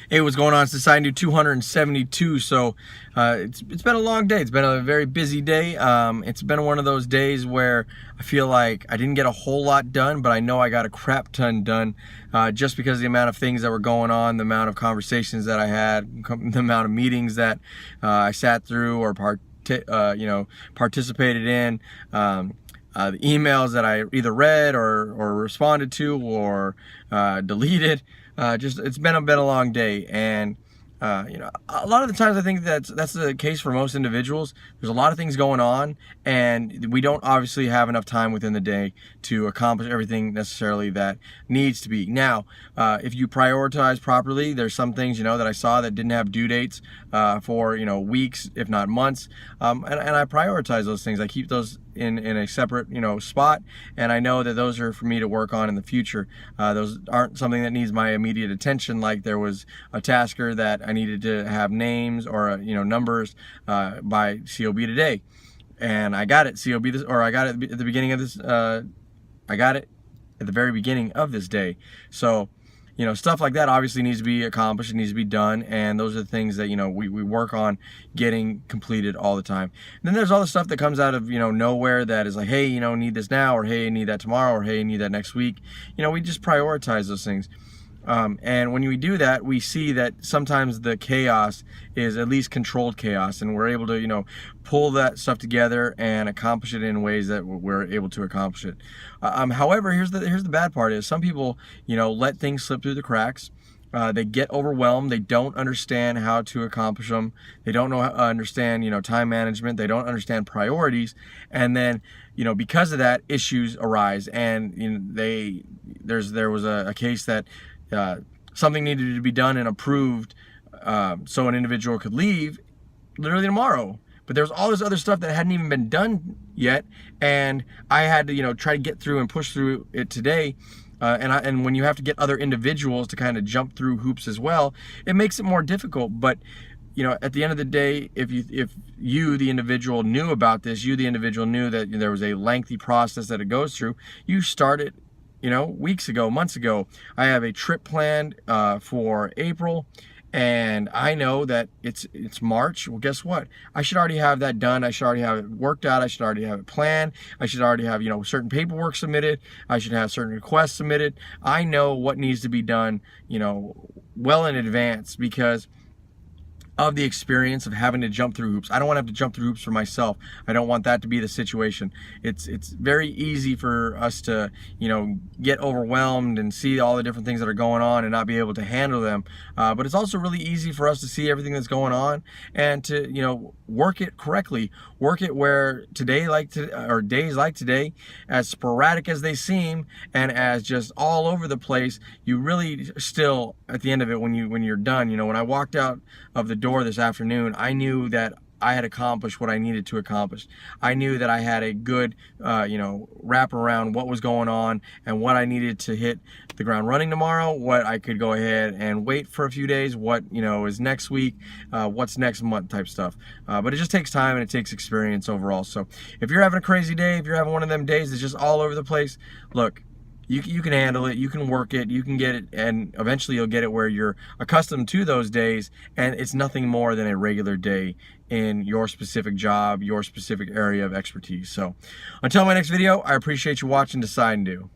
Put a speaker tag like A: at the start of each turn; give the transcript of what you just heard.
A: Hey, what's going on? It's Deciding to 272. So it's been a long day. It's been a very busy day. It's been one of those days where I feel like I didn't get a whole lot done, but I know I got a crap ton done just because of the amount of things that were going on, the amount of conversations that I had, the amount of meetings that I sat through or participated in. The emails that I either read or responded to or deleted. Just it's been a long day, and a lot of the times I think that's the case for most individuals. There's a lot of things going on, and we don't obviously have enough time within the day to accomplish everything necessarily that needs to be. Now, if you prioritize properly, there's some things that I saw that didn't have due dates for weeks, if not months, and I prioritize those things. I keep those in a separate spot, and I know that those are for me to work on in the future. Those aren't something that needs my immediate attention, like there was a tasker that I needed to have names or numbers by COB today, and I got it COB this, or I got it at the beginning of this. I got it at the very beginning of this day. So stuff like that obviously needs to be accomplished, it needs to be done, and those are the things that we work on getting completed all the time. And then there's all the stuff that comes out of nowhere that is like, hey, need this now, or hey, I need that tomorrow, or hey, I need that next week. We just prioritize those things. And when we do that, we see that sometimes the chaos is at least controlled chaos, and we're able to pull that stuff together and accomplish it in ways that we're able to accomplish it. However, here's the bad part: is some people let things slip through the cracks. They get overwhelmed. They don't understand how to accomplish them. They don't understand time management. They don't understand priorities, and then because of that, issues arise. And there was a case that something needed to be done and approved so an individual could leave literally tomorrow. But there's all this other stuff that hadn't even been done yet, and I had to try to get through and push through it today. And when you have to get other individuals to kind of jump through hoops as well, it makes it more difficult. But at the end of the day, if you the individual knew about this, you the individual knew that there was a lengthy process that it goes through, you started weeks ago, months ago. I have a trip planned for April, and I know that it's March. Well, guess what? I should already have that done. I should already have it worked out. I should already have it planned. I should already have certain paperwork submitted. I should have certain requests submitted. I know what needs to be done well in advance, because of the experience of having to jump through hoops. I don't want to have to jump through hoops for myself. I don't want that to be the situation. It's very easy for us to get overwhelmed and see all the different things that are going on and not be able to handle them. But it's also really easy for us to see everything that's going on and to work it correctly. Work it where days like today, as sporadic as they seem and as just all over the place, you really still, at the end of it, when you're done, when I walked out of the door this afternoon, I knew that I had accomplished what I needed to accomplish. I knew that I had a good, wrap around what was going on and what I needed to hit the ground running tomorrow, what I could go ahead and wait for a few days, what, is next week, what's next month type stuff. But it just takes time and it takes experience overall. So if you're having a crazy day, if you're having one of them days that's just all over the place, look, you can handle it, you can work it, you can get it, and eventually you'll get it where you're accustomed to those days, and it's nothing more than a regular day in your specific job, your specific area of expertise. So until my next video, I appreciate you watching Decide and Do.